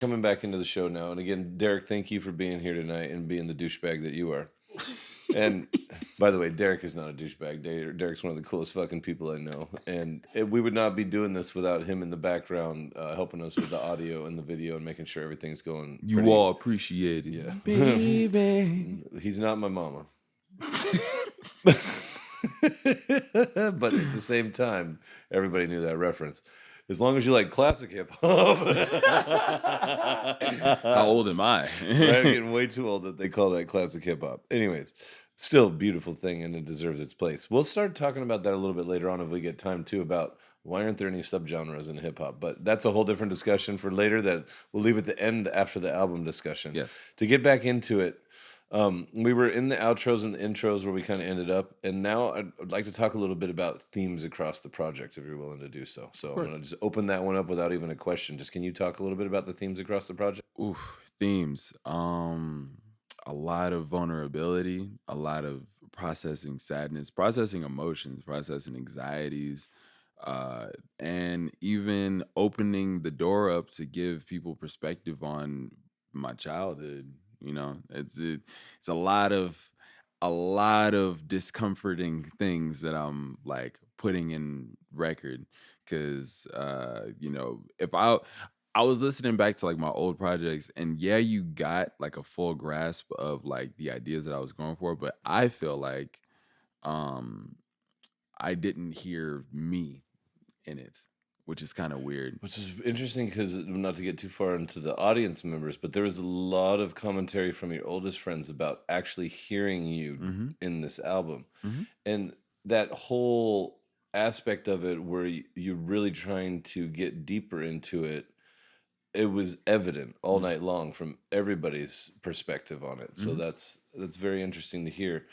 coming back into the show now. And again, Darrick, thank you for being here tonight and being the douchebag that you are. And by the way, Darrick is not a douchebag. Darrick's one of the coolest fucking people I know. And we would not be doing this without him in the background helping us with the audio and the video and making sure everything's going. You all appreciate it. Yeah. Baby. He's not my mama. But at the same time, everybody knew that reference. As long as you like classic hip hop. How old am I? I'm getting way too old that they call that classic hip hop. Anyways, still a beautiful thing and it deserves its place. We'll start talking about that a little bit later on if we get time too, about why aren't there any subgenres in hip hop? But that's a whole different discussion for later that we'll leave at the end after the album discussion. Yes. To get back into it, we were in the outros and the intros where we kind of ended up, and now I'd like to talk a little bit about themes across the project if you're willing to do so. So I'm going to just open that one up without even a question. Just can you talk a little bit about the themes across the project? Oof, themes. A lot of vulnerability, a lot of processing sadness, processing emotions, processing anxieties, and even opening the door up to give people perspective on my childhood. You know, it's a lot of discomforting things that I'm like putting in record because you know, if I was listening back to like my old projects, and yeah, you got like a full grasp of like the ideas that I was going for, but I feel like I didn't hear me in it, which is kind of weird. Which is interesting because, not to get too far into the audience members, but there was a lot of commentary from your oldest friends about actually hearing you in this album. And that whole aspect of it where you're really trying to get deeper into it, it was evident all night long from everybody's perspective on it. So that's very interesting to hear.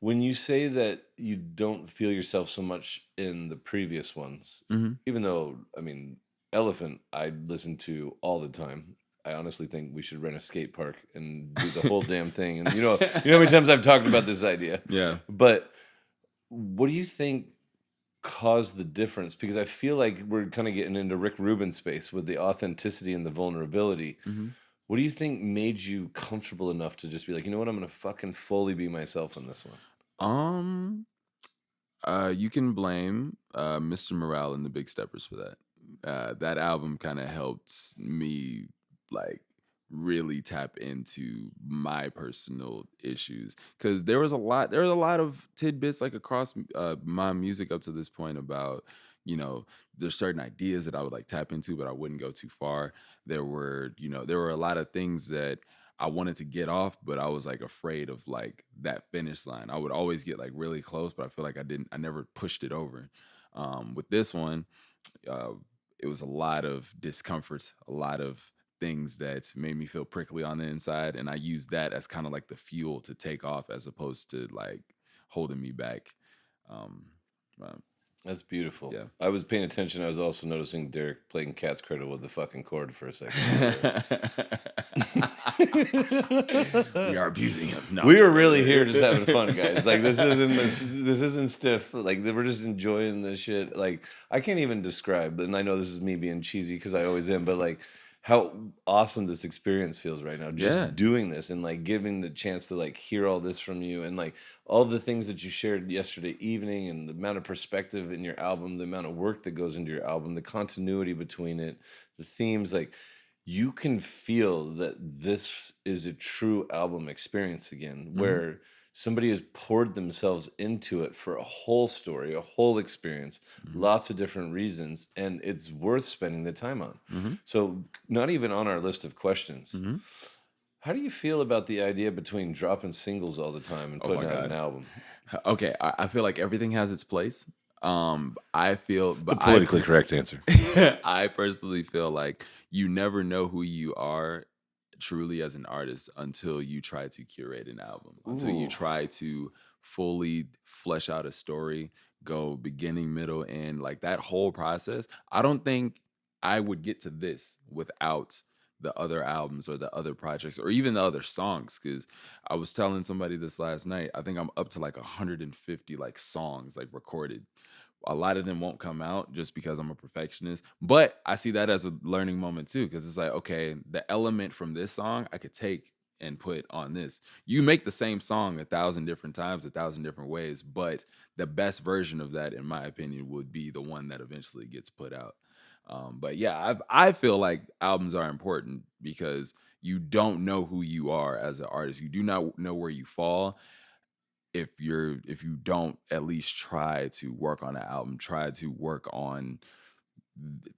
When you say that you don't feel yourself so much in the previous ones, even though, I mean, Elephant, I listen to all the time. I honestly think we should rent a skate park and do the whole damn thing. And you know how many times I've talked about this idea. Yeah. But what do you think caused the difference? Because I feel like we're kind of getting into Rick Rubin space with the authenticity and the vulnerability. What do you think made you comfortable enough to just be like, you know what, I'm going to fucking fully be myself in this one? You can blame Mr. Morale and the Big Steppers for that. That album kind of helped me like really tap into my personal issues because there was a lot of tidbits like across my music up to this point about, you know, there's certain ideas that I would like tap into, but I wouldn't go too far. There were a lot of things that I wanted to get off, but I was like afraid of like that finish line. I would always get like really close, but I feel like I never pushed it over. With this one, it was a lot of discomfort, a lot of things that made me feel prickly on the inside. And I used that as kind of like the fuel to take off as opposed to like holding me back. That's beautiful. Yeah. I was paying attention. I was also noticing Darrick playing Cat's Cradle with the fucking chord for a second. We are abusing him. No, we were really here just having fun, guys. Like this isn't stiff. Like we're just enjoying this shit. Like I can't even describe, and I know this is me being cheesy because I always am, but like how awesome this experience feels right now. Just doing this and like giving the chance to like hear all this from you and like all the things that you shared yesterday evening and the amount of perspective in your album, the amount of work that goes into your album, the continuity between it, the themes, like you can feel that this is a true album experience again, where somebody has poured themselves into it for a whole story, a whole experience, lots of different reasons, and it's worth spending the time on. So not even on our list of questions. How do you feel about the idea between dropping singles all the time and putting out an album? Okay, I feel like everything has its place. I feel, but the politically correct answer. I personally feel like you never know who you are truly as an artist until you try to curate an album, until you try to fully flesh out a story, go beginning, middle, end, like that whole process. I don't think I would get to this without the other albums or the other projects or even the other songs, because I was telling somebody this last night, I think I'm up to like 150 like songs like recorded, A lot of them won't come out just because I'm a perfectionist. But I see that as a learning moment too, because it's like, okay, the element from this song I could take and put on this. You make the same song 1,000 different times, 1,000 different ways, but the best version of that, in my opinion, would be the one that eventually gets put out. But yeah, I feel like albums are important because you don't know who you are as an artist. You do not know where you fall if you don't at least try to work on an album, try to work on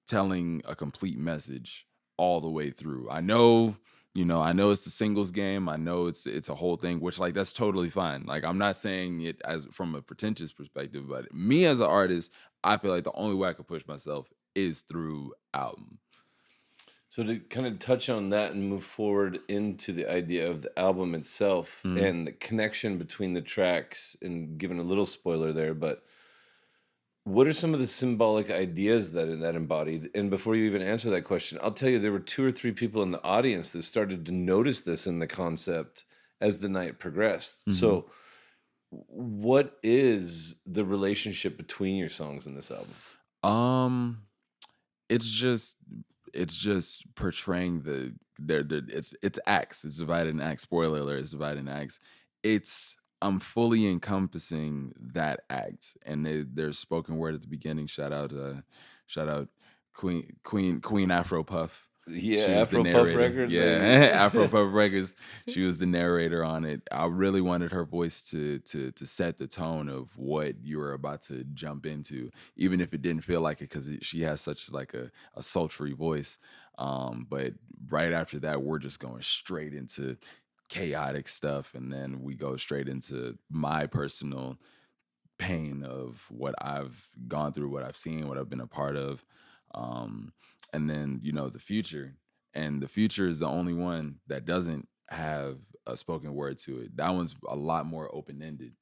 telling a complete message all the way through. I know, I know it's the singles game. I know it's a whole thing, which like that's totally fine. Like I'm not saying it as from a pretentious perspective, but me as an artist, I feel like the only way I can push myself is through album. So to kind of touch on that and move forward into the idea of the album itself and the connection between the tracks, and giving a little spoiler there, but what are some of the symbolic ideas that embodied? And before you even answer that question, I'll tell you there were 2 or 3 people in the audience that started to notice this in the concept as the night progressed. So what is the relationship between your songs in this album? It's just portraying it's acts. It's divided in acts. Spoiler alert, it's divided in acts. I'm fully encompassing that act, and there's spoken word at the beginning. Shout out Queen Afro Puff. Yeah, Afro Puff Records. Yeah, Afro Puff Records. She was the narrator on it. I really wanted her voice to set the tone of what you were about to jump into, even if it didn't feel like it, because she has such like a sultry voice. But right after that, we're just going straight into chaotic stuff, and then we go straight into my personal pain of what I've gone through, what I've seen, what I've been a part of. And then, the future. And the future is the only one that doesn't have a spoken word to it. That one's a lot more open-ended.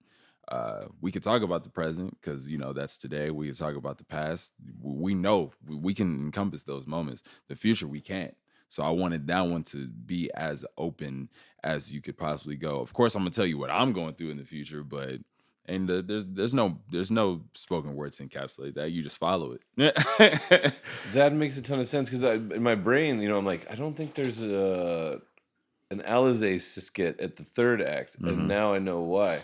We could talk about the present because, that's today. We could talk about the past. We know we can encompass those moments. The future, we can't. So I wanted that one to be as open as you could possibly go. Of course, I'm going to tell you what I'm going through in the future, but... And there's no spoken words to encapsulate that. You just follow it. That makes a ton of sense because in my brain, I'm like, I don't think there's an Alize skit at the third act, and now I know why.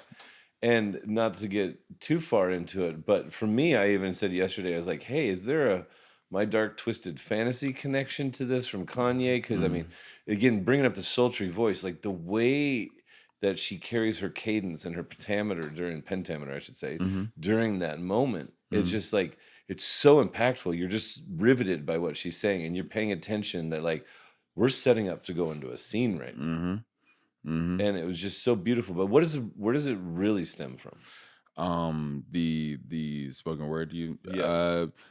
And not to get too far into it, but for me, I even said yesterday, I was like, hey, is there a My Dark Twisted Fantasy connection to this from Kanye? Because I mean, again, bringing up the sultry voice, like the way that she carries her cadence and her pentameter, I should say, during that moment. It's just like, it's so impactful. You're just riveted by what she's saying, and you're paying attention that like, we're setting up to go into a scene right now. And it was just so beautiful. But where does it really stem from? The spoken word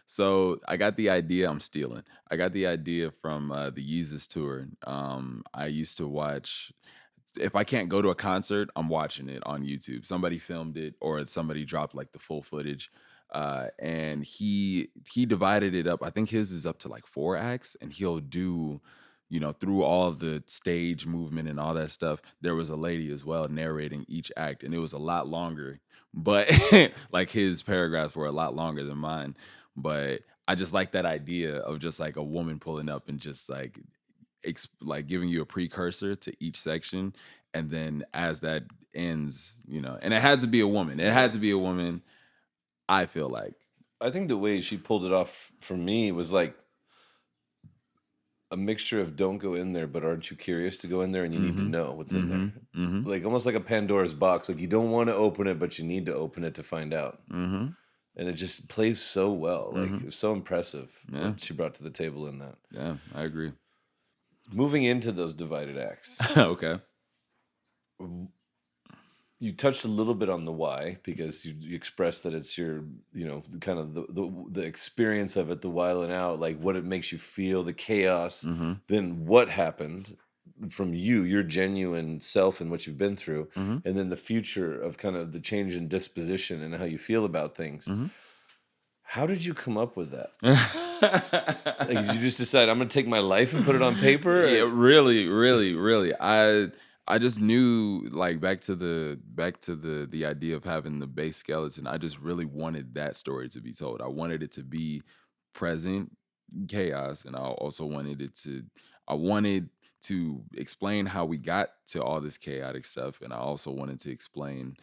so I got the idea. I'm stealing. I got the idea from the Yeezus tour. I used to watch... If I can't go to a concert, I'm watching it on YouTube. Somebody filmed it, or somebody dropped like the full footage. And he divided it up. I think his is up to like 4 acts, and he'll do, through all of the stage movement and all that stuff. There was a lady as well narrating each act, and it was a lot longer. But like his paragraphs were a lot longer than mine. But I just like that idea of just like a woman pulling up and just like giving you a precursor to each section, and then as that ends, and it had to be a woman. I feel like. I think the way she pulled it off for me was like a mixture of don't go in there, but aren't you curious to go in there, and you need to know what's in there. Like almost like a Pandora's box. Like you don't want to open it, but you need to open it to find out. And it just plays so well. Like it was so impressive what she brought to the table in that. Yeah, I agree. Moving into those divided acts. Okay. You touched a little bit on the why, because you expressed that it's your, kind of the experience of it, the whiling out, like what it makes you feel, the chaos. Then what happened from your genuine self and what you've been through, and then the future of kind of the change in disposition and how you feel about things. How did you come up with that? Like, did you just decide I'm going to take my life and put it on paper? Yeah, really. I just knew, like, back to the idea of having the base skeleton. I just really wanted that story to be told. I wanted it to be present chaos, and I wanted to explain how we got to all this chaotic stuff, and I also wanted to explain,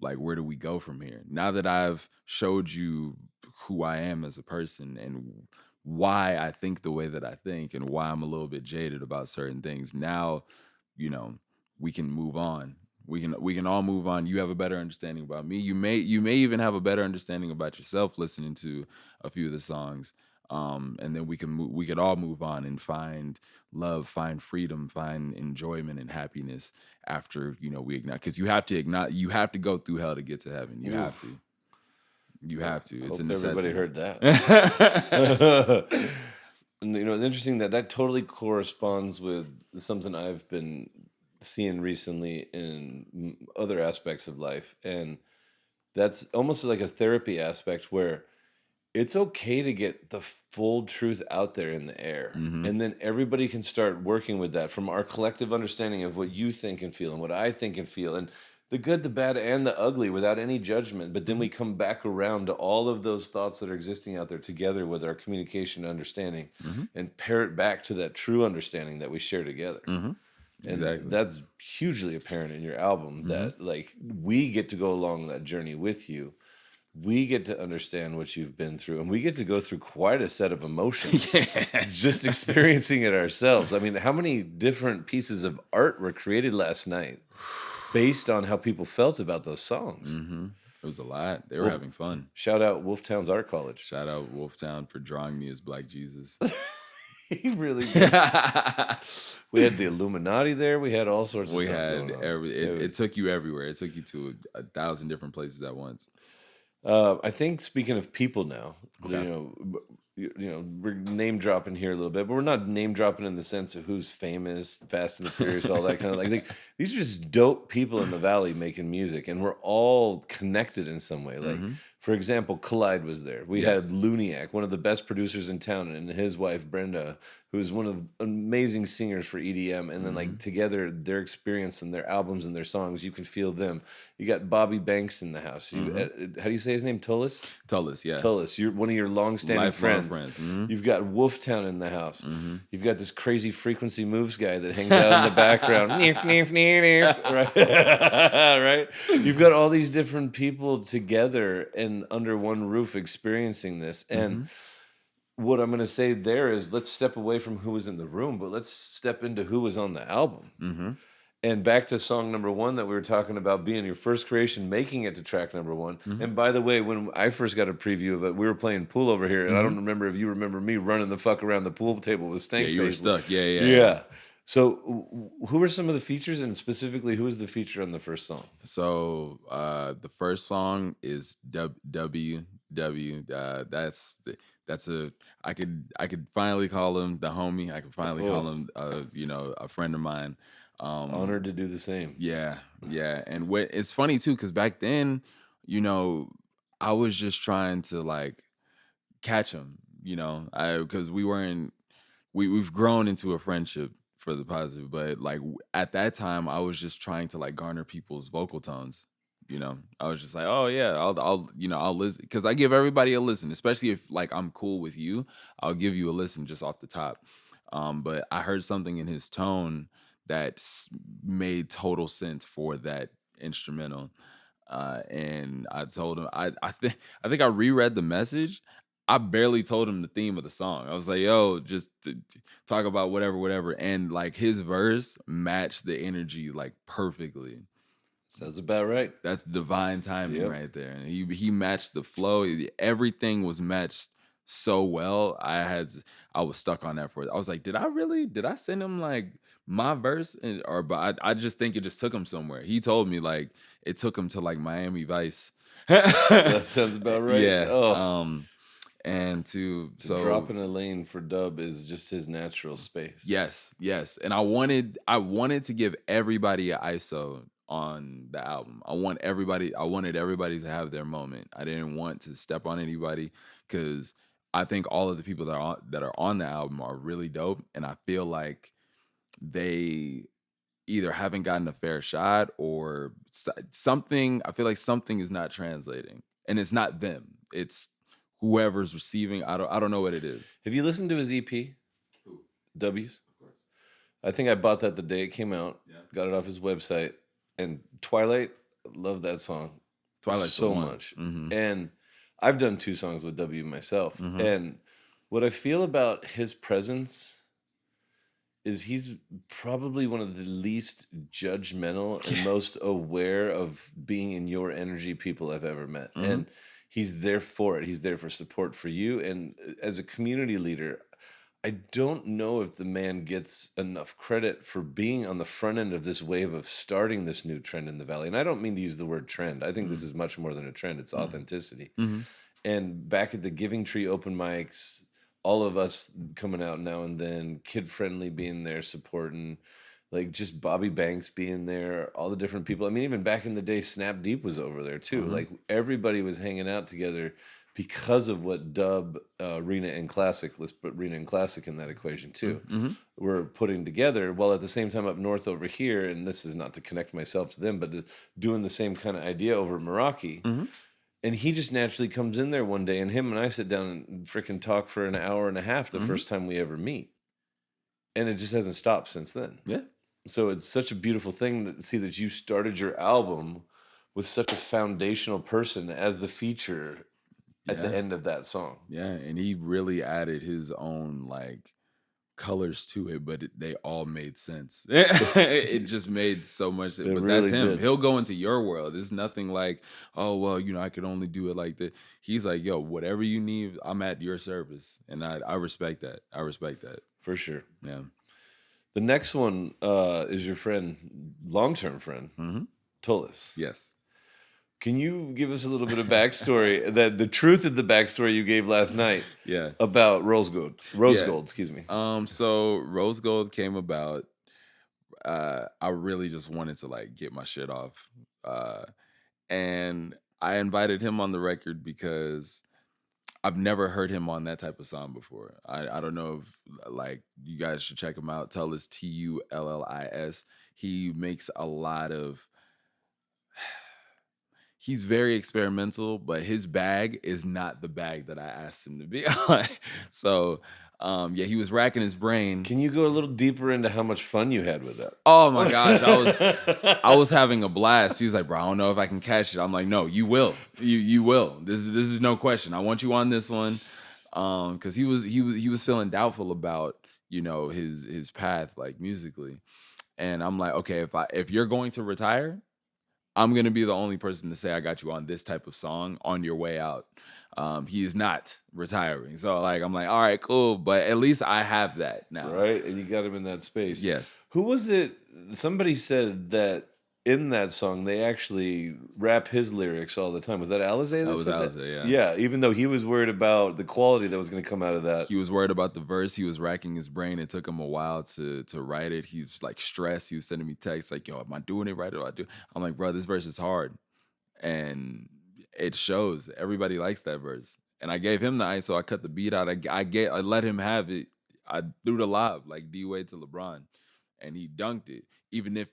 like, where do we go from here? Now that I've showed you who I am as a person and why I think the way that I think and why I'm a little bit jaded about certain things, now, you know, we can move on. We can all move on. You have a better understanding about me. You may even have a better understanding about yourself listening to a few of the songs. And then we could all move on and find love, find freedom, find enjoyment and happiness after, we ignite. Because you have to ignite. You have to go through hell to get to heaven. You have to. You have to. It's a necessity. Everybody heard that. And, it's interesting that totally corresponds with something I've been seeing recently in other aspects of life. And that's almost like a therapy aspect where it's okay to get the full truth out there in the air. And then everybody can start working with that from our collective understanding of what you think and feel and what I think and feel. And the good, the bad, and the ugly without any judgment. But then we come back around to all of those thoughts that are existing out there together with our communication and understanding and pair it back to that true understanding that we share together. And Exactly. that's hugely apparent in your album that, like, we get to go along that journey with you. We get to understand what you've been through, and we get to go through quite a set of emotions just experiencing it ourselves. I mean, how many different pieces of art were created last night based on how people felt about those songs? It was a lot. They were having fun. Shout out WLFTOWN's Art College. Shout out WLFTOWN for drawing me as Black Jesus. He really did. We had the Illuminati there. We had all sorts of stuff going on. It took you everywhere. It took you to 1,000 different places at once. I think, speaking of people now, Okay. we're name dropping here a little bit, but we're not name dropping in the sense of who's famous, Fast and the Furious, all that kind of like these are just dope people in the Valley making music, and we're all connected in some way. Like, for example, Collide was there. We had Luniac, one of the best producers in town, and his wife Brenda, who's one of amazing singers for EDM. And then like together, their experience and their albums and their songs, you can feel them. You got Bobby Banks in the house. How do you say his name? Tullis? Tullis, yeah. Tullis. You're one of your long-standing friends. You've got WLFTOWN in the house. You've got this crazy Frequency Moves guy that hangs out in the background. Right? You've got all these different people together and under one roof experiencing this. And what I'm going to say there is, let's step away from who was in the room, but let's step into who was on the album. And back to song number 1 that we were talking about being your first creation, making it to track number 1. And by the way, when I first got a preview of it, we were playing pool over here, and I don't remember if you remember me running the fuck around the pool table with Stank. Yeah, you were stuck. Yeah. So who were some of the features, and specifically who was the feature on the first song? So the first song is WW. I could finally call him the homie. I could finally call him a friend of mine. Honored to do the same. Yeah. And it's funny too, because back then, I was just trying to like catch him, because we've grown into a friendship for the positive, but like at that time, I was just trying to like garner people's vocal tones. I was just like, oh yeah, I'll listen, because I give everybody a listen, especially if like I'm cool with you, I'll give you a listen just off the top. But I heard something in his tone that made total sense for that instrumental, and I told him, I think I reread the message. I barely told him the theme of the song. I was like, yo, just talk about whatever, and like his verse matched the energy like perfectly. Sounds about right. That's divine timing right there. And he matched the flow. Everything was matched so well. I was stuck on that I was like, did I send him like my verse? But I just think it just took him somewhere. He told me like it took him to like Miami Vice. That sounds about right. Yeah. So dropping a lane for Dub is just his natural space. Yes. And I wanted to give everybody an ISO on the album. I wanted everybody to have their moment. I didn't want to step on anybody, because I think all of the people that are on the album are really dope, and I feel like they either haven't gotten a fair shot or something. I feel like something is not translating, and it's not them. It's whoever's receiving. I don't know what it is. Have you listened to his EP? Who? W's? Of course. I think I bought that the day it came out. Yeah. Got it off his website. And Twilight, love that song. Twilight so much. Mm-hmm. And I've done 2 songs with W myself. Mm-hmm. And what I feel about his presence is he's probably one of the least judgmental and most aware of being in your energy people I've ever met. Mm-hmm. And he's there for it. He's there for support for you. And as a community leader, I don't know if the man gets enough credit for being on the front end of this wave of starting this new trend in the Valley. And I don't mean to use the word trend. I think this is much more than a trend. It's authenticity. Mm-hmm. And back at the Giving Tree open mics, all of us coming out now and then, Kid Friendly being there supporting, like just Bobby Banks being there, all the different people. I mean, even back in the day, Snap Deep was over there too. Mm-hmm. Like everybody was hanging out together because of what Dub, Rena, and Classic, let's put Rena and Classic in that equation too, we're putting together, while at the same time up north over here, and this is not to connect myself to them, but doing the same kind of idea over at Meraki. Mm-hmm. And he just naturally comes in there one day, and him and I sit down and freaking talk for an hour and a half the first time we ever meet. And it just hasn't stopped since then. Yeah. So it's such a beautiful thing to see that you started your album with such a foundational person as the feature at the end of that song. Yeah, and he really added his own like colors to it, but they all made sense. It just made so much sense. But really that's him. did. He'll go into your world. It's nothing like, oh, well, I could only do it like that. He's like, yo, whatever you need, I'm at your service. And I respect that. I respect that. For sure. Yeah. The next one is your friend, long-term friend, Tullis. Yes. Can you give us a little bit of backstory, the truth of the backstory you gave last night? Yeah. About Rose Gold. Gold, excuse me. So Rose Gold came about. I really just wanted to like get my shit off. And I invited him on the record because I've never heard him on that type of song before. I don't know if like you guys should check him out. Tullis, Tullis. He makes a lot of. He's very experimental, but his bag is not the bag that I asked him to be on. So, yeah, he was racking his brain. Can you go a little deeper into how much fun you had with that? Oh my gosh, I was having a blast. He was like, "Bro, I don't know if I can catch it." I'm like, "No, you will. You will. This is no question. I want you on this one." Because he was feeling doubtful about his path like musically, and I'm like, okay, if you're going to retire, I'm going to be the only person to say I got you on this type of song on your way out. He is not retiring. So like, I'm like, all right, cool. But at least I have that now. Right. And you got him in that space. Yes. Who was it? Somebody said that in that song, they actually rap his lyrics all the time. Was that Alize? That was Alize, yeah. Yeah. Even though he was worried about the quality that was going to come out of that. He was worried about the verse. He was racking his brain. It took him a while to write it. He was like stressed. He was sending me texts like, yo, am I doing it right? Or do? I'm like, bro, this verse is hard. And it shows. Everybody likes that verse. And I gave him the ice, so I cut the beat out. I let him have it. I threw the lob like D-Wade to LeBron. And he dunked it. Even if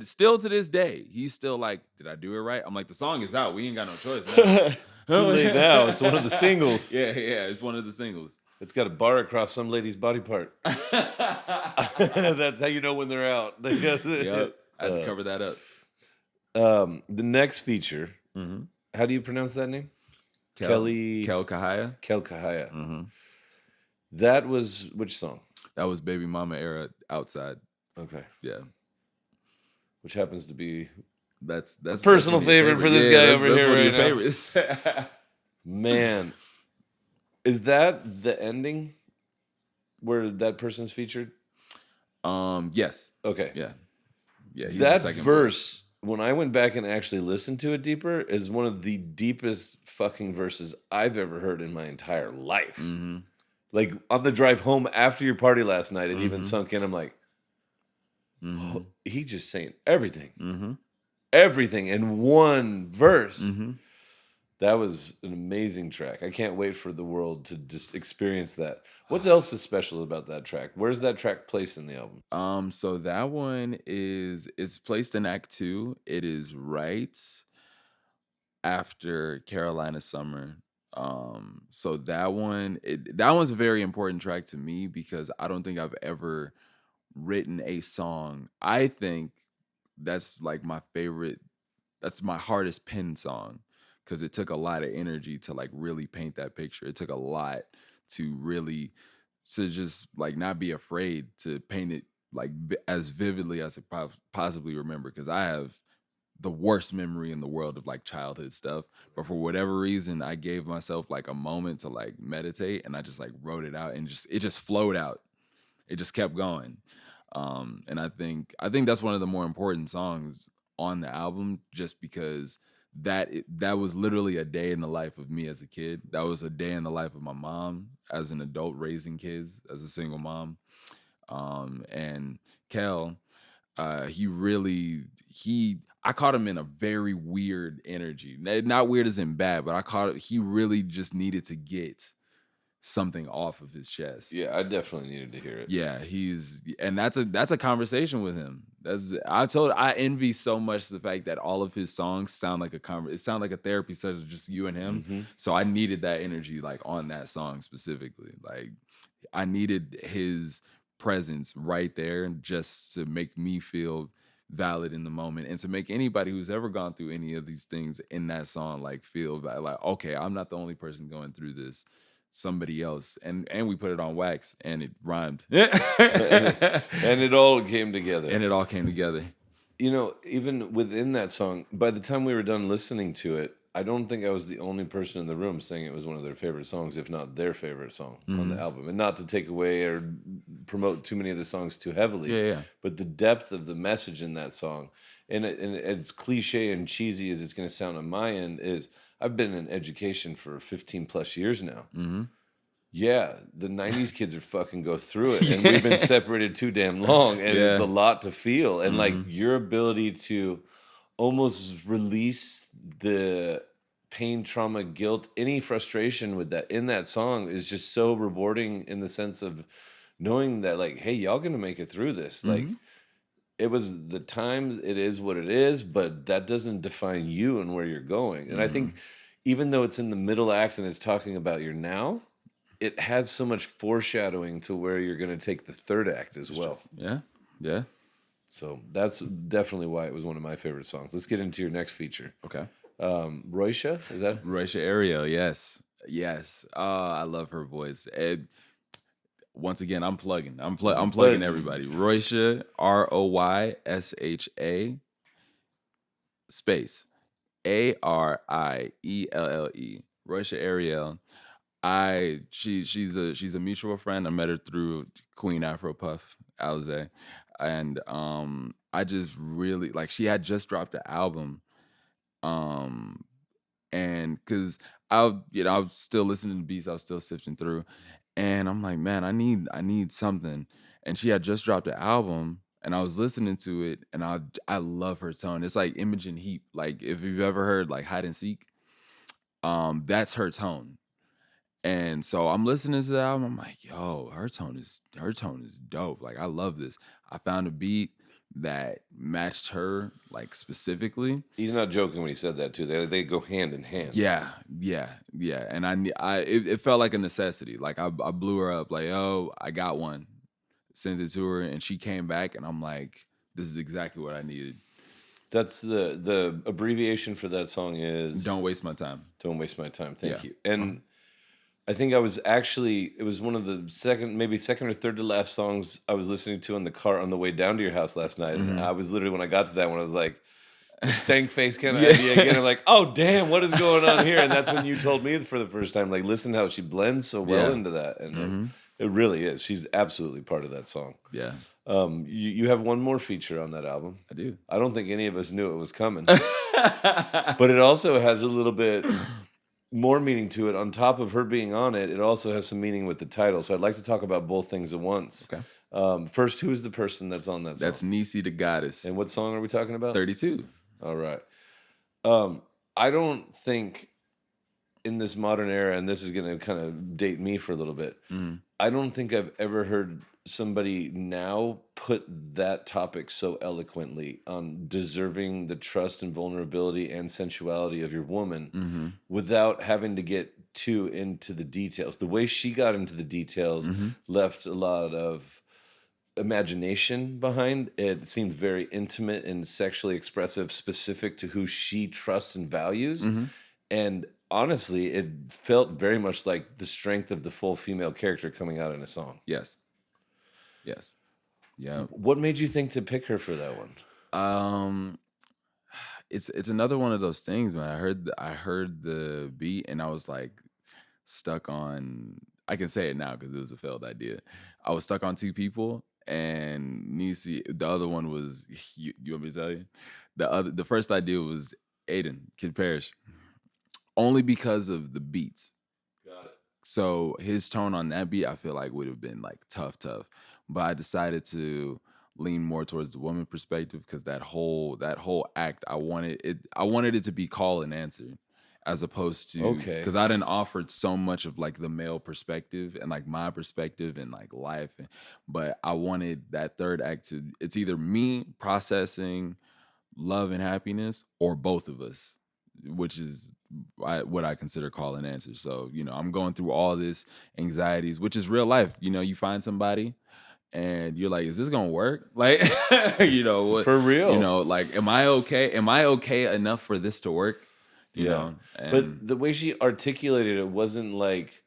still to this day, he's still like, did I do it right? I'm like, the song is out. We ain't got no choice. It's too late now. It's one of the singles. Yeah, it's one of the singles. It's got a bar across some lady's body part. That's how you know when they're out. Yep. I had to cover that up. The next feature, how do you pronounce that name? Kell Cahaya. Kell Cahaya. That was which song? That was Baby Mama era, Outside. Okay. Yeah. Which happens to be that's a personal favorite for this guy over here right now. Favorites. Man, is that the ending where that person's featured? Yes. Okay. Yeah. He's that the second verse, when I went back and actually listened to it deeper, is one of the deepest fucking verses I've ever heard in my entire life. Mm-hmm. Like on the drive home after your party last night, it even sunk in. I'm like, oh, he just saying everything. Everything in one verse. That was an amazing track. I can't wait for the world to just experience that. What else is special about that track? Where's that track placed in the album? So that one is placed in Act 2. It is right after Carolina Summer. So that one's a very important track to me because I don't think I've ever written a song. I think that's like my favorite. That's my hardest pen song because it took a lot of energy to like really paint that picture. It took a lot to really to just like not be afraid to paint it like as vividly as I possibly remember because I have the worst memory in the world of like childhood stuff. But for whatever reason, I gave myself like a moment to like meditate and I just like wrote it out and it just flowed out. It just kept going. And I think that's one of the more important songs on the album just because that was literally a day in the life of me as a kid. That was a day in the life of my mom as an adult raising kids as a single mom. And Kell, I caught him in a very weird energy. Not weird as in bad, but he really just needed to get something off of his chest. Yeah, I definitely needed to hear it. Yeah, and that's a conversation with him. I envy so much the fact that all of his songs sound like it sound like a therapy session, just you and him. Mm-hmm. So I needed that energy like on that song specifically. Like I needed his presence right there just to make me feel valid in the moment and to make anybody who's ever gone through any of these things in that song like feel like, okay, I'm not the only person going through this. Somebody else, and we put it on wax, and it rhymed, and it all came together. You know, even within that song, by the time we were done listening to it, I don't think I was the only person in the room saying it was one of their favorite songs, if not their favorite song on the album. And not to take away or promote too many of the songs too heavily, yeah. But the depth of the message in that song, and as cliche and cheesy as it's going to sound on my end, is I've been in education for 15 plus years now. Mm-hmm. Yeah, the 90s kids are fucking go through it. And we've been separated too damn long. And it's a lot to feel. And like your ability to almost release the pain, trauma, guilt, any frustration with that in that song is just so rewarding in the sense of knowing that like, hey, y'all gonna make it through this. Like it was the time, it is what it is, but that doesn't define you and where you're going. And I think even though it's in the middle act and it's talking about your now, it has so much foreshadowing to where you're going to take the third act as well. Yeah. So that's definitely why it was one of my favorite songs. Let's get into your next feature. Okay. Roysha, is that? Roysha Arielle, yes. I love her voice. And once again, I'm plugging everybody. Roysha, Roysha space Arielle. Roysha Arielle. She's a mutual friend. I met her through Queen Afro Puff, Alize. And I just really like she had just dropped the album. And cause I was still listening to beats, I was still sifting through. And I'm like, man, I need something. And she had just dropped the album and I was listening to it and I love her tone. It's like Imogen Heap. Like if you've ever heard like Hide and Seek, that's her tone. And so I'm listening to the album. I'm like, yo, her tone is dope. Like I love this. I found a beat that matched her like specifically. He's not joking when he said that too. They go hand in hand. Yeah. And it felt like a necessity. Like I blew her up. Like, oh, I got one. Sent it to her, and she came back, and I'm like, this is exactly what I needed. That's the abbreviation for that song is Don't Waste My Time. Don't Waste My Time. Thank you. And I think it was one of the second or third to last songs I was listening to in the car on the way down to your house last night. And I was literally, when I got to that one, I was like, stank face kind of idea again. I'm like, oh, damn, what is going on here? And that's when you told me for the first time, like, listen how she blends so well into that. And it really is. She's absolutely part of that song. Yeah. You have one more feature on that album. I do. I don't think any of us knew it was coming. But it also has a little bit more meaning to it. On top of her being on it, it also has some meaning with the title. So I'd like to talk about both things at once. Okay. First, who is the person that's on that song? That's Nisi DaGoddess. And what song are we talking about? 32. All right. I don't think in this modern era, and this is going to kind of date me for a little bit, I don't think I've ever heard somebody now put that topic so eloquently on deserving the trust and vulnerability and sensuality of your woman without having to get too into the details. The way she got into the details left a lot of imagination behind. It seemed very intimate and sexually expressive, specific to who she trusts and values. And honestly, it felt very much like the strength of the full female character coming out in a song. Yes. Yeah. What made you think to pick her for that one? It's another one of those things, man. I heard the beat and I was like stuck on. I can say it now because it was a failed idea. I was stuck on two people, and Nisi. The other one was you want me to tell you? The first idea was Aiden, Kid Parrish, only because of the beats. Got it. So his tone on that beat, I feel like would have been like tough. But I decided to lean more towards the woman perspective because that whole act, I wanted it to be call and answer, as opposed to because I didn't offered so much of like the male perspective and like my perspective and like life, but I wanted that third act to it's either me processing love and happiness or both of us, which is what I consider call and answer. So I'm going through all this anxieties, which is real life. You find somebody. And you're like, is this gonna work? Like, what? For real? Like, am I okay? Am I okay enough for this to work? You know. But the way she articulated it wasn't like,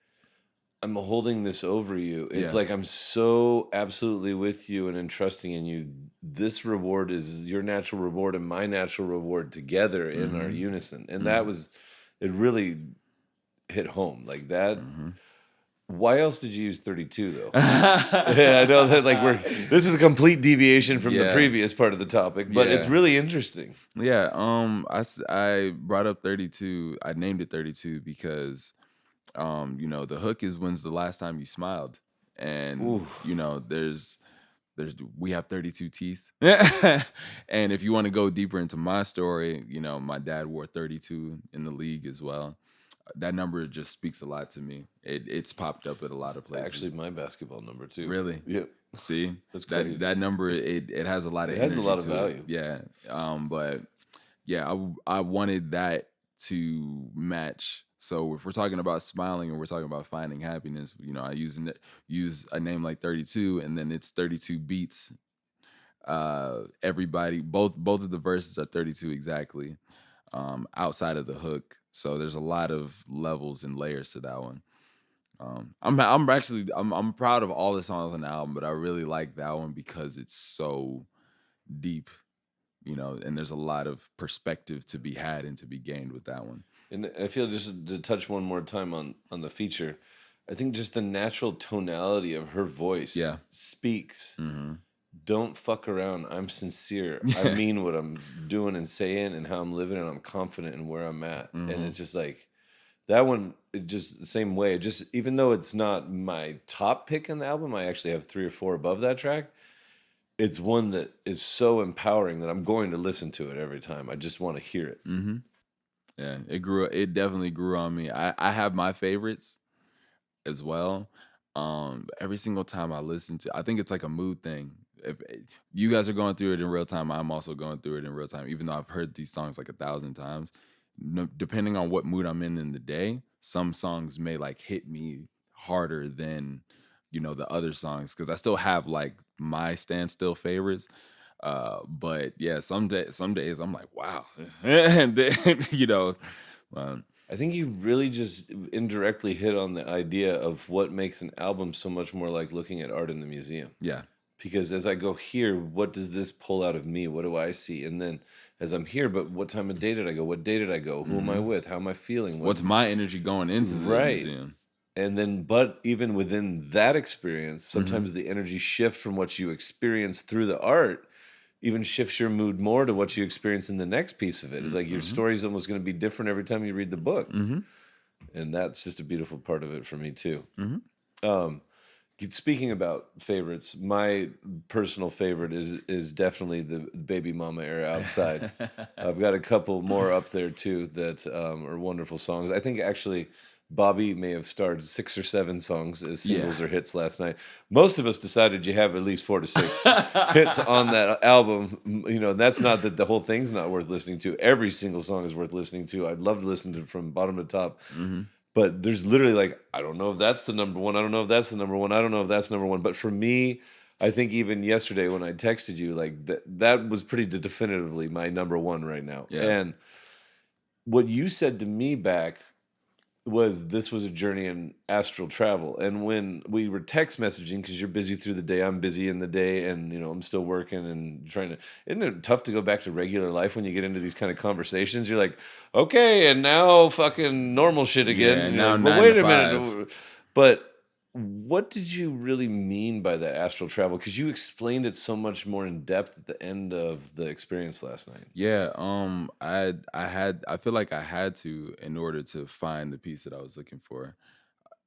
I'm holding this over you. It's like, I'm so absolutely with you and entrusting in you. This reward is your natural reward and my natural reward together in our unison. And that was, it really hit home like that. Why else did you use 32 though? Yeah, I know that this is a complete deviation from the previous part of the topic, but it's really interesting. Yeah, I brought up 32. I named it 32 because the hook is when's the last time you smiled, and we have 32 teeth. And if you want to go deeper into my story, my dad wore 32 in the league as well. That number just speaks a lot to me. It's popped up at a lot of places. Actually, my basketball number too. Really? Yeah. See, that's crazy. That number it has a lot of. It has a lot of value. Yeah. But yeah, I wanted that to match. So if we're talking about smiling and we're talking about finding happiness, I use a name like 32, and then it's 32 beats. Everybody, both of the verses are 32 exactly. Outside of the hook. So there's a lot of levels and layers to that one. I'm proud of all the songs on the album, but I really like that one because it's so deep, and there's a lot of perspective to be had and to be gained with that one. And I feel just to touch one more time on the feature, I think just the natural tonality of her voice speaks. Don't fuck around. I'm sincere. I mean what I'm doing and saying and how I'm living, and I'm confident in where I'm at. And it's just like that one, just the same way. Just even though it's not my top pick in the album, I actually have 3 or 4 above that track. It's one that is so empowering that I'm going to listen to it every time. I just want to hear it. Yeah, it definitely grew on me. I have my favorites as well. Every single time I listen to, I think it's like a mood thing. If you guys are going through it in real time, I'm also going through it in real time, even though I've heard these songs like 1,000 times. Depending on what mood I'm in the day, some songs may like hit me harder than the other songs, because I still have like my standstill favorites. But yeah, some days I'm like, wow. And then I think you really just indirectly hit on the idea of what makes an album so much more like looking at art in the museum. Yeah. Because as I go here, what does this pull out of me? What do I see? And then as I'm here, but what time of day did I go? What day did I go? Who am I with? How am I feeling? What's my energy going into the museum? And then, but even within that experience, sometimes the energy shift from what you experience through the art even shifts your mood more to what you experience in the next piece of it. It's like your story's almost going to be different every time you read the book. And that's just a beautiful part of it for me too. Speaking about favorites, my personal favorite is definitely the Baby Mama era Outside. I've got a couple more up there too that are wonderful songs. I think actually Bobby may have starred 6 or 7 songs as singles or hits last night. Most of us decided you have at least 4 to 6 hits on that album. You know, that's not that the whole thing's not worth listening to. Every single song is worth listening to. I'd love to listen to it from bottom to top. But there's literally like, I don't know if that's the number one. I don't know if that's the number one. I don't know if that's number one. But for me, I think even yesterday when I texted you, like that was pretty definitively my number one right now. Yeah. And what you said to me back was this was a journey in astral travel. And when we were text messaging, because you're busy through the day, I'm busy in the day, and you know I'm still working and trying to. Isn't it tough to go back to regular life when you get into these kind of conversations? You're like, okay, and now fucking normal shit again. Yeah, You now know, but 9 wait to a 5. minute. But what did you really mean by that astral travel? Because you explained it so much more in depth at the end of the experience last night. Yeah, I feel like I had to in order to find the piece that I was looking for.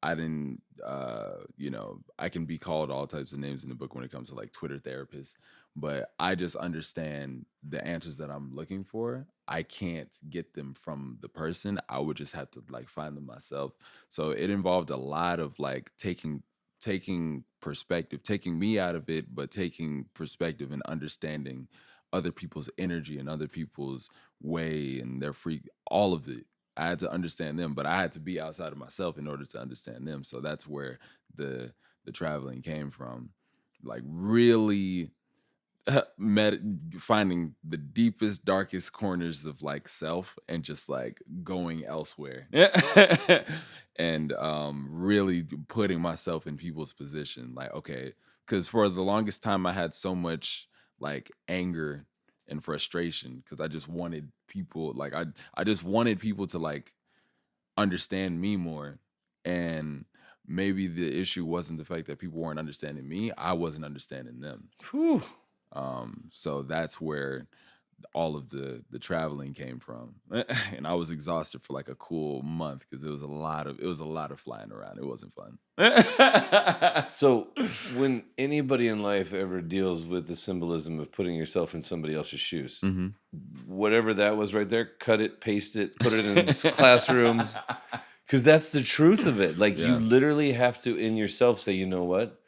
I didn't, you know, I can be called all types of names in the book when it comes to like Twitter therapists, but I just understand the answers that I'm looking for. I can't get them from the person. I would just have to like find them myself. So it involved a lot of like taking perspective, taking me out of it, but taking perspective and understanding other people's energy and other people's way and their all of it. I had to understand them, but I had to be outside of myself in order to understand them. So that's where the traveling came from. Like really finding the deepest, darkest corners of like self and just like going elsewhere. And really putting myself in people's position. Like, okay, because for the longest time I had so much like anger and frustration because I just wanted people like I just wanted people to like understand me more. And maybe the issue wasn't the fact that people weren't understanding me, I wasn't understanding them. Whew. So that's where all of the traveling came from. And I was exhausted for like a cool month because it was a lot of flying around. It wasn't fun. So when anybody in life ever deals with the symbolism of putting yourself in somebody else's shoes, whatever that was right there, cut it, paste it, put it in classrooms, because that's the truth of it. Like you literally have to in yourself say, you know what?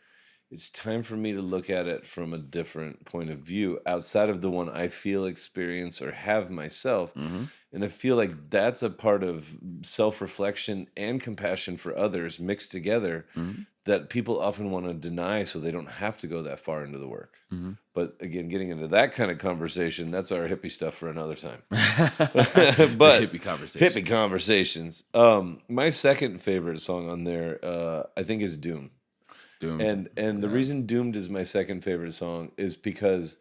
It's time for me to look at it from a different point of view outside of the one I feel, experience, or have myself. And I feel like that's a part of self-reflection and compassion for others mixed together that people often want to deny so they don't have to go that far into the work. But again, getting into that kind of conversation, that's our hippie stuff for another time. But hippie conversations. My second favorite song on there, I think, is Doom. Doomed. And the reason Doomed is my second favorite song is because,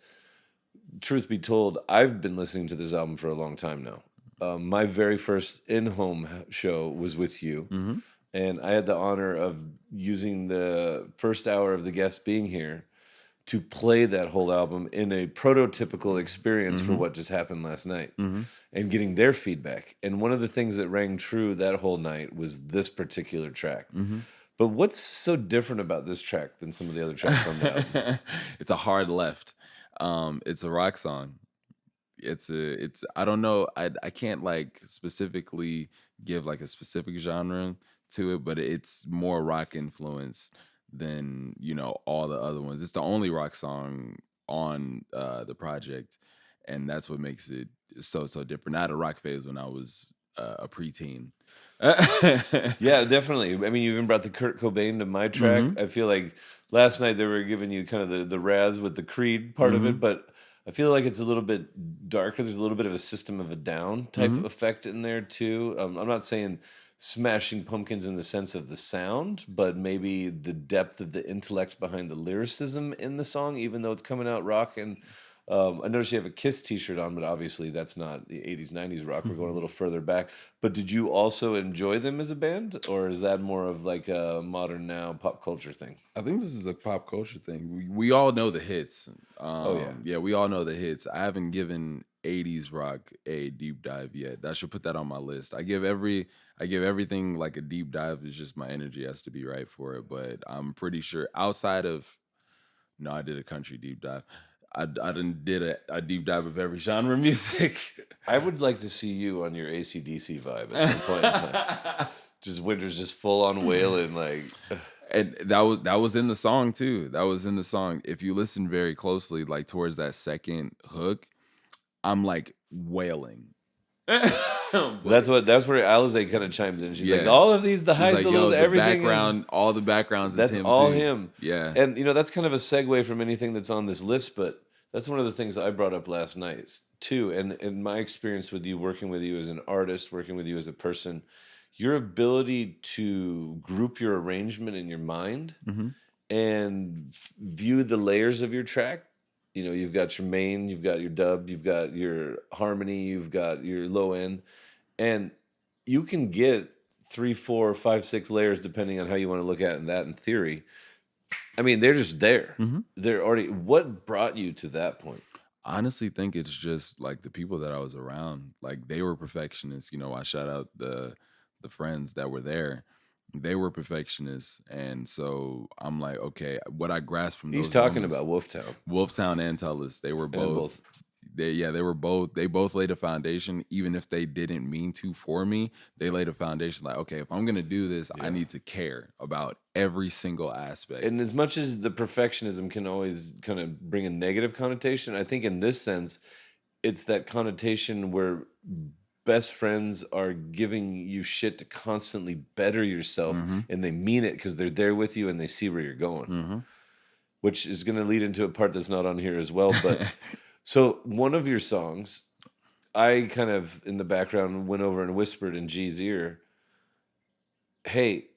truth be told, I've been listening to this album for a long time now. My very first in-home show was with you, and I had the honor of using the first hour of the guest being here to play that whole album in a prototypical experience for what just happened last night and getting their feedback. And one of the things that rang true that whole night was this particular track. But what's so different about this track than some of the other tracks on the album? It's a hard left. It's a rock song. It's I don't know. I can't like specifically give like a specific genre to it, but it's more rock influence than, you know, all the other ones. It's the only rock song on the project, and that's what makes it so different. I had a rock phase when I was a preteen. Yeah, definitely. I mean, you even brought the Kurt Cobain to my track. I feel like last night they were giving you kind of the Raz with the Creed part of it, but I feel like it's a little bit darker. There's a little bit of a System of a Down type effect in there too. I'm not saying Smashing Pumpkins in the sense of the sound, but maybe the depth of the intellect behind the lyricism in the song, even though it's coming out rock. And I noticed you have a Kiss t-shirt on, but obviously that's not the 80s, 90s rock. We're going a little further back. But did you also enjoy them as a band, or is that more of like a modern now pop culture thing? I think this is a pop culture thing. We all know the hits. Oh, yeah. Yeah, we all know the hits. I haven't given 80s rock a deep dive yet. I should put that on my list. I give everything like a deep dive. It's just my energy has to be right for it. But I'm pretty sure outside of no, I did a country deep dive. I done did a deep dive of every genre of music. I would like to see you on your AC/DC vibe at some point in time. Just Wyntr's just full on wailing like. And that was in the song too. That was in the song. If you listen very closely, like towards that second hook, I'm like wailing. That's where Alize kind of chimes in. She's like, Yeah. all of these, the She's highs, like, the yo, lows, the everything background, all the backgrounds that's is him all too. him. Yeah. And that's kind of a segue from anything that's on this list, but that's one of the things I brought up last night too. And in my experience with you, working with you as an artist, working with you as a person, your ability to group your arrangement in your mind and view the layers of your track. You've got your main, you've got your dub, you've got your harmony, you've got your low end, and you can get 3, 4, 5, 6 layers depending on how you want to look at it. And that, in theory, I mean, they're just there. They're already. What brought you to that point? I honestly think it's just like the people that I was around. Like they were perfectionists. I shout out the friends that were there. They were perfectionists, and so I'm like, okay, what I grasped from He's those talking moments, about WLFTOWN and Tullis. They were both. They both laid a foundation, even if they didn't mean to for me. They laid a foundation like, okay, if I'm gonna do this, I need to care about every single aspect. And as much as the perfectionism can always kind of bring a negative connotation, I think in this sense, it's that connotation where best friends are giving you shit to constantly better yourself, and they mean it because they're there with you and they see where you're going, which is going to lead into a part that's not on here as well. But so one of your songs, I kind of in the background went over and whispered in G's ear, hey,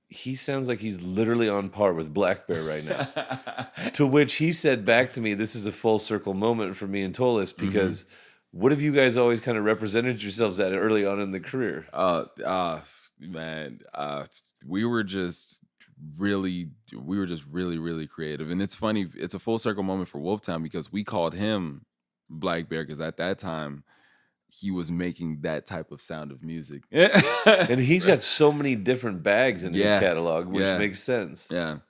he sounds like he's literally on par with Blackbear right now. To which he said back to me, this is a full circle moment for me and Tullis, because what have you guys always kind of represented yourselves at early on in the career? Man, we were just really, really creative. And it's funny, it's a full circle moment for WLFTOWN because we called him Blackbear because at that time, he was making that type of sound of music. And he's got so many different bags in his catalog, which makes sense. Yeah.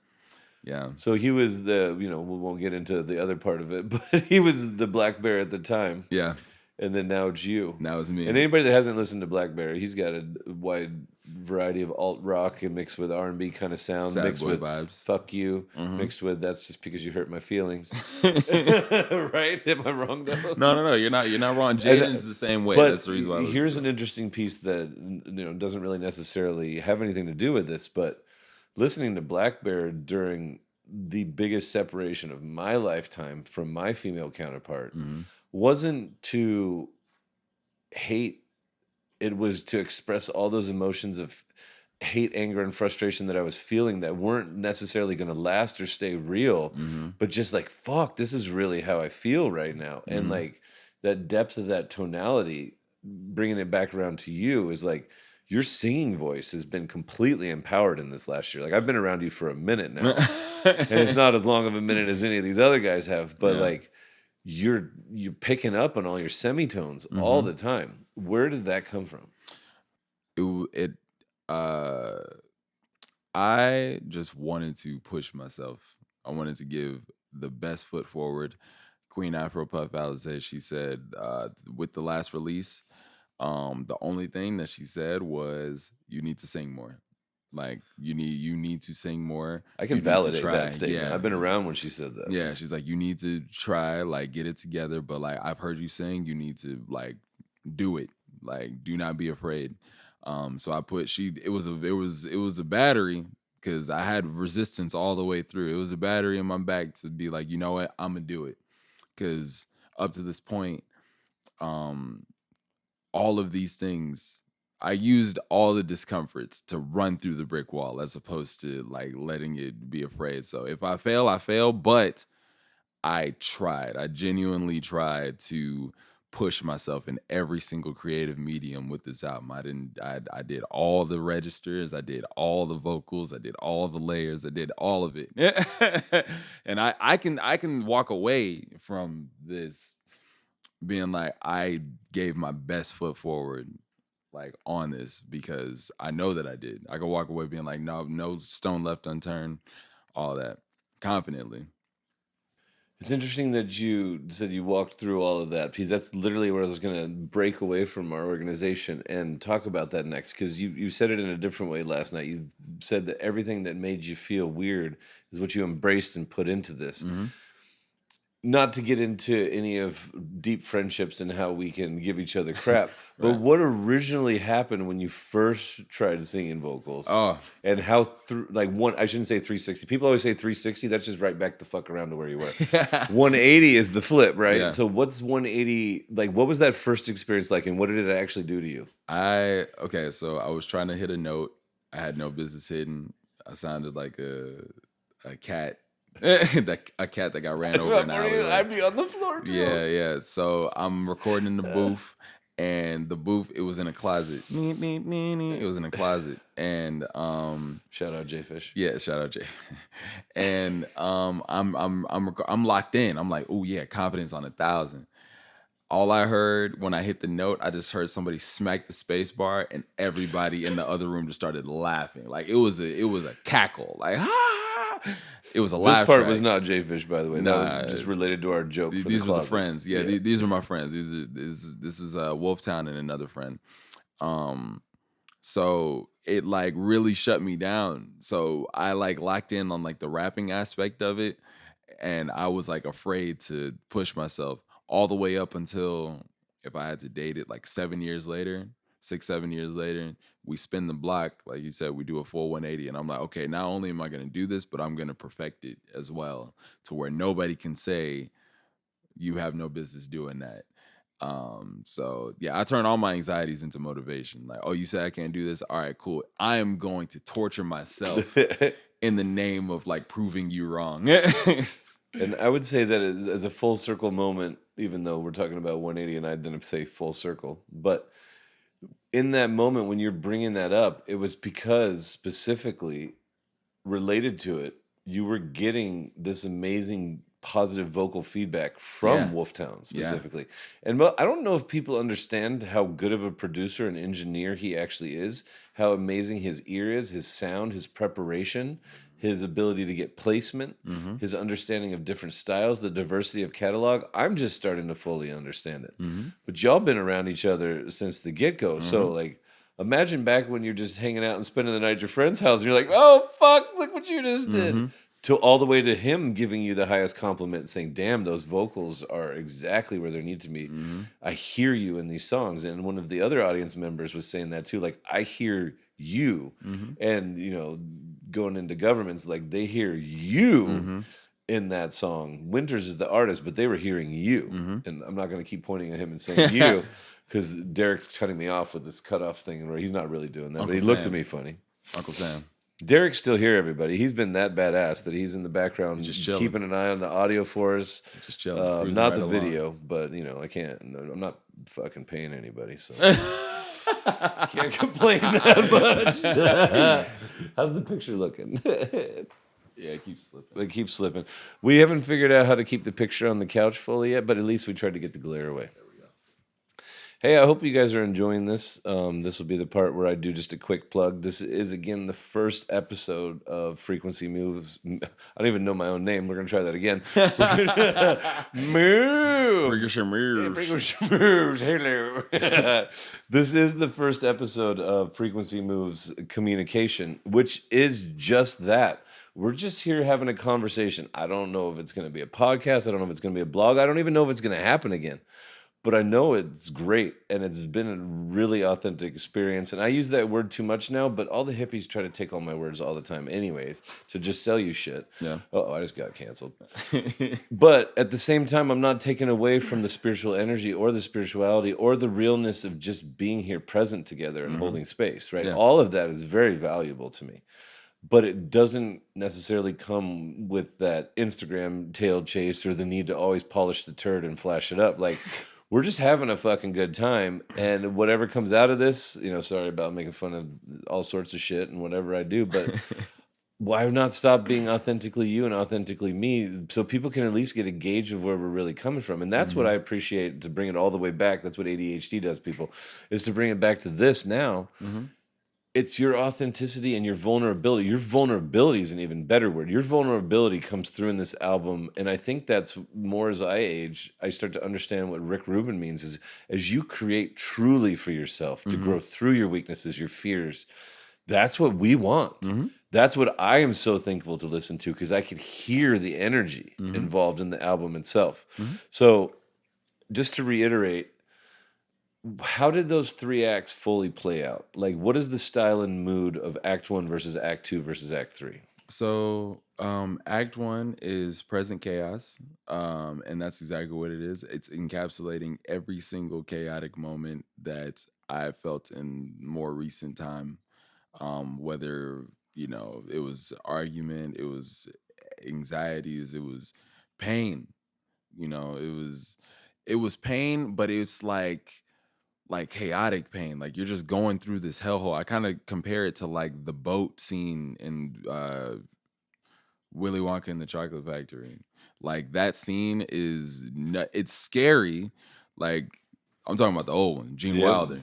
So he was we won't get into the other part of it, but he was the Blackbear at the time. Yeah. And then now it's you. Now it's me. And anybody that hasn't listened to Blackbear, he's got a wide variety of alt rock and mixed with R&B kind of sound, Sad mixed boy with vibes. Fuck You, mixed with That's Just Because You Hurt My Feelings. Right? Am I wrong though? No, you're not wrong. Jaden's the same way. But that's the reason why. Here's an interesting piece that doesn't really necessarily have anything to do with this, but listening to Blackbear during the biggest separation of my lifetime from my female counterpart wasn't to hate. It was to express all those emotions of hate, anger, and frustration that I was feeling that weren't necessarily going to last or stay real, but just like, fuck, this is really how I feel right now. And like that depth of that tonality, bringing it back around to you is like, your singing voice has been completely empowered in this last year. Like I've been around you for a minute now, and it's not as long of a minute as any of these other guys have, but like you're picking up on all your semitones all the time. Where did that come from? I just wanted to push myself. I wanted to give the best foot forward. Queen Afro Puff Alize, she said with the last release, the only thing that she said was you need to sing more. Like you need to sing more. I can validate that statement. Yeah. I've been around when she said that. Yeah, she's like, you need to try, like get it together. But like I've heard you sing, you need to like do it. Like do not be afraid. So I put it was a battery because I had resistance all the way through. It was a battery in my back to be like, you know what, I'm gonna do it. Because up to this point, all of these things, I used all the discomforts to run through the brick wall as opposed to like letting it be afraid. So if I fail, I fail, but I tried. I genuinely tried to push myself in every single creative medium with this album. I did all the registers, I did all the vocals, I did all the layers, I did all of it. And I can walk away from this being like, I gave my best foot forward, like on this, because I know that I did. I could walk away being like, no stone left unturned, all that, confidently. It's interesting that you said you walked through all of that, because that's literally where I was going to break away from our organization and talk about that next, because you said it in a different way last night. You said that everything that made you feel weird is what you embraced and put into this. Mm-hmm. Not to get into any of deep friendships and how we can give each other crap, but Right. what originally happened when you first tried singing vocals? Oh, And how I shouldn't say 360. People always say 360. That's just right back the fuck around to where you were. 180 is the flip, right? Yeah. So what's 180 like? What was that first experience like, and what did it actually do to you? So I was trying to hit a note I had no business hitting. I sounded like a cat. A cat that got ran over an alleyway. I'd be on the floor too. Yeah. So I'm recording in the booth, and the booth, it was in a closet. It was in a closet, and shout out J Fish. Yeah, shout out Jay. And I'm locked in. I'm like, oh yeah, confidence on 1,000. All I heard when I hit the note, I just heard somebody smack the space bar, and everybody in the other room just started laughing. Like it was a cackle. Like it was a laugh. This part track. was not J Fish, by the way. That was just related to our joke. These were the friends. Yeah, these are my friends. This is WLFTOWN and another friend. So it like really shut me down. So I like locked in on like the rapping aspect of it, and I was like afraid to push myself all the way up until, if I had to date it, like 7 years later, 6-7 years later, we spin the block. Like you said, we do a full 180. And I'm like, okay, not only am I going to do this, but I'm going to perfect it as well, to where nobody can say you have no business doing that. So yeah, I turn all my anxieties into motivation. Like, oh, you said I can't do this? All right, cool. I am going to torture myself in the name of like proving you wrong. And I would say that as a full circle moment, even though we're talking about 180 and I didn't say full circle, but in that moment when you're bringing that up, it was because specifically related to it, you were getting this amazing positive vocal feedback from WLFTOWN specifically. And I don't know if people understand how good of a producer and engineer he actually is, how amazing his ear is, his sound, his preparation, his ability to get placement, his understanding of different styles, the diversity of catalog. I'm just starting to fully understand it. But y'all been around each other since the get-go. So like, imagine back when you're just hanging out and spending the night at your friend's house and you're like, oh, fuck, look what you just did. To all the way to him giving you the highest compliment, saying, damn, those vocals are exactly where they need to be. I hear you in these songs. And one of the other audience members was saying that too. Like, I hear you. And, you know, going into governments, like, they hear you in that song. Wyntrrs is the artist, but they were hearing you. And I'm not going to keep pointing at him and saying you, because Darrick's cutting me off with this cutoff thing. Where he's not really doing that, but he looked at me funny. Uncle Sam. Darrick's still here, everybody. He's been that badass that he's in the background just keeping an eye on the audio for us. Just chilling. Not the video, but, you know, I can't. I'm not fucking paying anybody, so can't complain that much. How's the picture looking? Yeah, it keeps slipping. It keeps slipping. We haven't figured out how to keep the picture on the couch fully yet, but at least we tried to get the glare away. Hey, I hope you guys are enjoying this. This will be the part where I do just a quick plug. This is, again, the first episode of Frequency Moves. I don't even know my own name. We're going to try that again. Moves. Frequency Moves. Hello. This is the first episode of Frequency Moves Communication, which is just that. We're just here having a conversation. I don't know if it's going to be a podcast. I don't know if it's going to be a blog. I don't even know if it's going to happen again. But I know it's great, and it's been a really authentic experience. And I use that word too much now, but all the hippies try to take all my words all the time anyways to just sell you shit. Yeah. Oh, I just got canceled. But at the same time, I'm not taking away from the spiritual energy or the spirituality or the realness of just being here present together and holding space, right? Yeah. All of that is very valuable to me. But it doesn't necessarily come with that Instagram tail chase or the need to always polish the turd and flash it up. Like, we're just having a fucking good time, and whatever comes out of this, you know, sorry about making fun of all sorts of shit and whatever I do, but why not stop being authentically you and authentically me so people can at least get a gauge of where we're really coming from? And that's what I appreciate, to bring it all the way back. That's what ADHD does, people, is to bring it back to this now. It's your authenticity and your vulnerability. Your vulnerability is an even better word. Your vulnerability comes through in this album. And I think that's more, as I age, I start to understand what Rick Rubin means is, as you create truly for yourself, to grow through your weaknesses, your fears, that's what we want. That's what I am so thankful to listen to, because I could hear the energy involved in the album itself. So just to reiterate, how did those 3 acts fully play out? Like, what is the style and mood of Act 1 versus Act 2 versus Act 3? So Act 1 is present chaos, and that's exactly what it is. It's encapsulating every single chaotic moment that I felt in more recent time, whether it was argument, it was anxieties, it was pain. It was pain, but it's like chaotic pain. Like you're just going through this hellhole. I kind of compare it to like the boat scene in Willy Wonka and the Chocolate Factory. Like that scene is it's scary. Like I'm talking about the old one, Gene Wilder.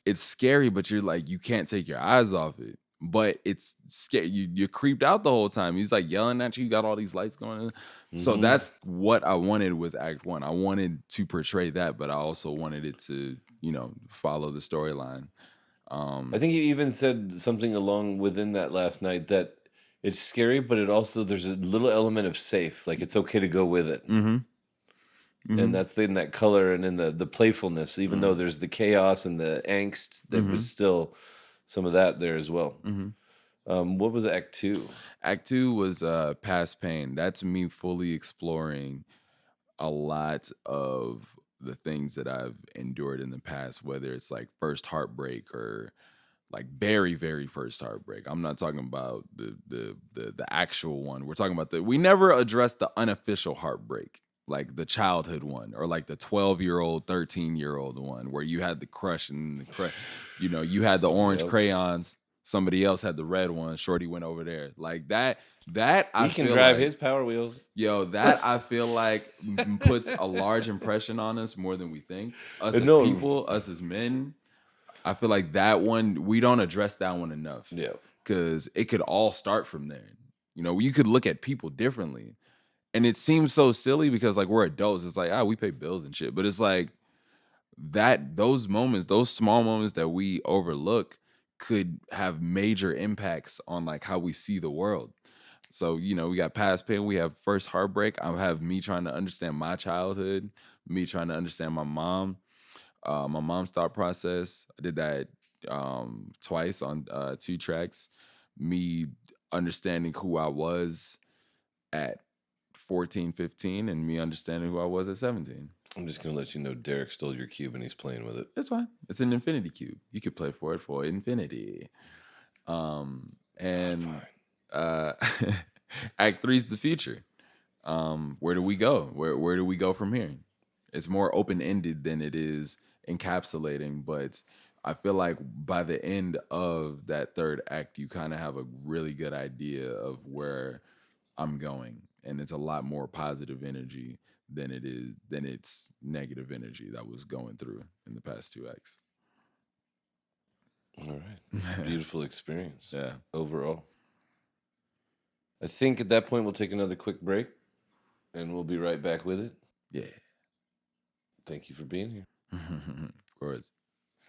It's scary, but you're like, you can't take your eyes off it. But it's scary. You're creeped out the whole time. He's like yelling at you. You got all these lights going on. So that's what I wanted with Act 1. I wanted to portray that, but I also wanted it to, follow the storyline. I think you even said something along within that last night, that it's scary, but it also, there's a little element of safe. Like it's okay to go with it. And that's in that color and in the playfulness, even though there's the chaos and the angst, there was still some of that there as well. What was Act 2? Act 2 was Past Pain. That's me fully exploring a lot of the things that I've endured in the past, whether it's like first heartbreak or like very, very first heartbreak. I'm not talking about the actual one. We're talking about we never addressed the unofficial heartbreak, like the childhood one, or like the 12-year-old, 13-year-old one, where you had the crush and you had the orange crayons. Somebody else had the red one. Shorty went over there. Like that I He can feel drive like, his Power Wheels. Yo, that I feel like puts a large impression on us more than we think. Us as people, us as men. I feel like that one, we don't address that one enough. Yeah. Because it could all start from there. You could look at people differently. And it seems so silly because like we're adults. It's like, we pay bills and shit. But it's like those moments, those small moments that we overlook could have major impacts on like how we see the world. So, we got Past Pain, we have first heartbreak. I have me trying to understand my childhood, me trying to understand my mom. My mom's thought process. I did that twice on 2 tracks. Me understanding who I was at 14, 15, and me understanding who I was at 17. I'm just going to let you know Darrick stole your cube and he's playing with it. It's fine. It's an infinity cube. You could play for it for infinity. Act 3 is the future. Where do we go? Where do we go from here? It's more open-ended than it is encapsulating, but I feel like by the end of that 3rd act, you kind of have a really good idea of where I'm going, and it's a lot more positive energy than it's negative energy that was going through in the past 2 acts. All right, it's a beautiful experience. Yeah, overall. I think at that point we'll take another quick break, and we'll be right back with it. Yeah. Thank you for being here. Of course.